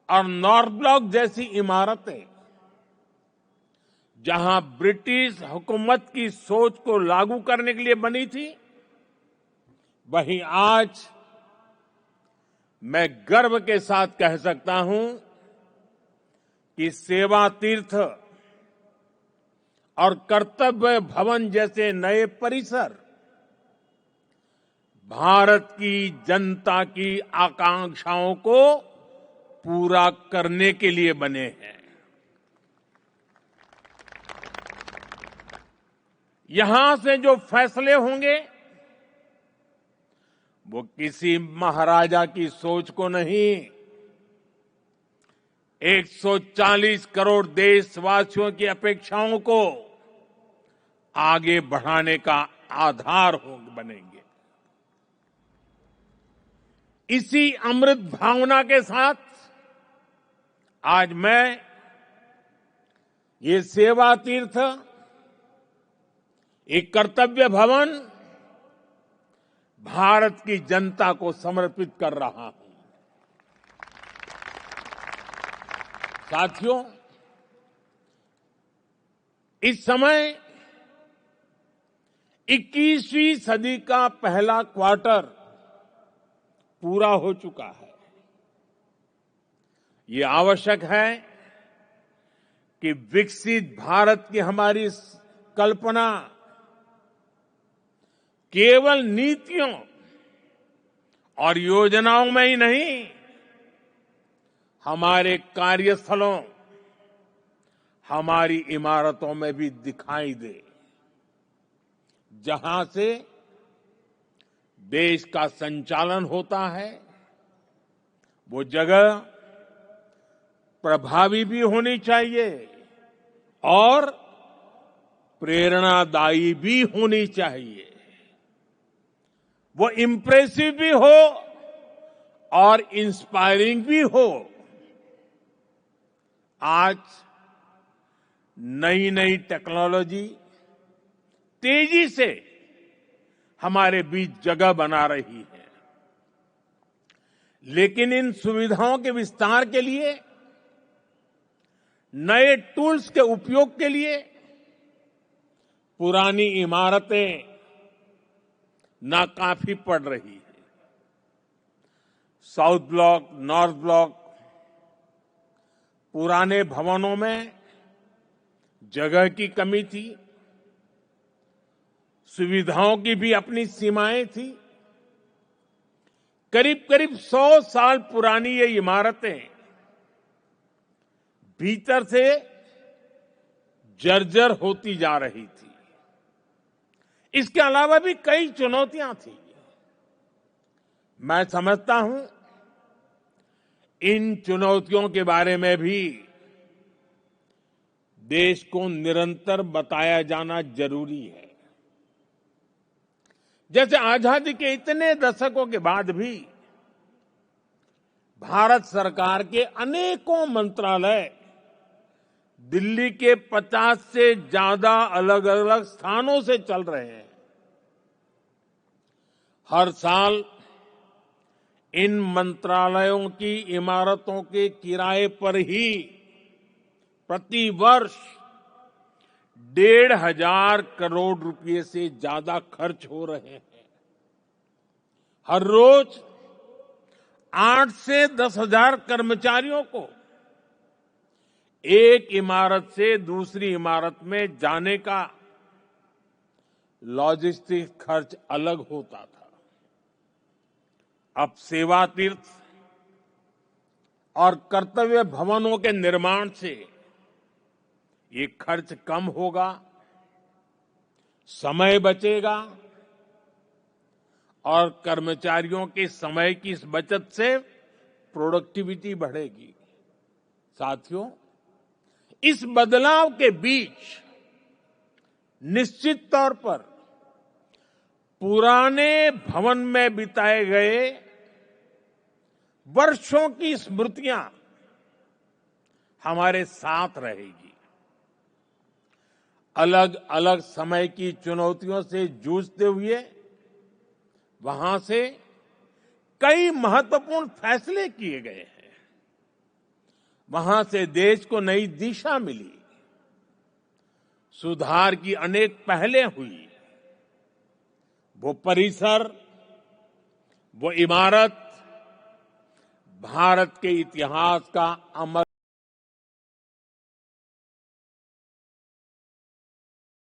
और north block जैसी इमारतें जहां ब्रिटिश हुकूमत की सोच को लागू करने के लिए बनी थी, वहीं आज मैं गर्व के साथ कह सकता हूं कि सेवा तीर्थ और कर्तव्य भवन जैसे नए परिसर भारत की जनता की आकांक्षाओं को पूरा करने के लिए बने हैं। यहां से जो फैसले होंगे वो किसी महाराजा की सोच को नहीं, 140 करोड़ देशवासियों की अपेक्षाओं को आगे बढ़ाने का आधार बनेंगे। इसी अमृत भावना के साथ आज मैं ये सेवा तीर्थ, एक कर्तव्य भवन भारत की जनता को समर्पित कर रहा हूं। साथियों, इस समय 21वीं सदी का पहला क्वार्टर पूरा हो चुका है। ये आवश्यक है कि विकसित भारत की हमारी कल्पना केवल नीतियों और योजनाओं में ही नहीं, हमारे कार्यस्थलों, हमारी इमारतों में भी दिखाई दे, जहां से देश का संचालन होता है वो जगह प्रभावी भी होनी चाहिए और प्रेरणादायी भी होनी चाहिए। वो इम्प्रेसिव भी हो और इंस्पायरिंग भी हो। आज नई नई टेक्नोलॉजी तेजी से हमारे बीच जगह बना रही है, लेकिन इन सुविधाओं के विस्तार के लिए, नए टूल्स के उपयोग के लिए पुरानी इमारतें नाकाफी पड़ रही है। साउथ ब्लॉक, नॉर्थ ब्लॉक, पुराने भवनों में जगह की कमी थी, सुविधाओं की भी अपनी सीमाएं थी। करीब करीब 100 साल पुरानी ये इमारतें भीतर से जर्जर होती जा रही थी। इसके अलावा भी कई चुनौतियां थी। मैं समझता हूं इन चुनौतियों के बारे में भी देश को निरंतर बताया जाना जरूरी है। जैसे आजादी के इतने दशकों के बाद भी भारत सरकार के अनेकों मंत्रालय दिल्ली के 50 से ज्यादा अलग अलग स्थानों से चल रहे हैं। हर साल इन मंत्रालयों की इमारतों के किराए पर ही प्रति वर्ष 1,500 करोड़ रुपए से ज्यादा खर्च हो रहे हैं। हर रोज 8 से 10,000 कर्मचारियों को एक इमारत से दूसरी इमारत में जाने का लॉजिस्टिक खर्च अलग होता था। अब सेवा तीर्थ और कर्तव्य भवनों के निर्माण से ये खर्च कम होगा, समय बचेगा और कर्मचारियों के समय की इस बचत से प्रोडक्टिविटी बढ़ेगी। साथियों, इस बदलाव के बीच निश्चित तौर पर पुराने भवन में बिताए गए वर्षों की स्मृतियां हमारे साथ रहेगी। अलग अलग समय की चुनौतियों से जूझते हुए वहां से कई महत्वपूर्ण फैसले किए गए हैं। वहां से देश को नई दिशा मिली, सुधार की अनेक पहलें हुई। वो परिसर, वो इमारत भारत के इतिहास का अमर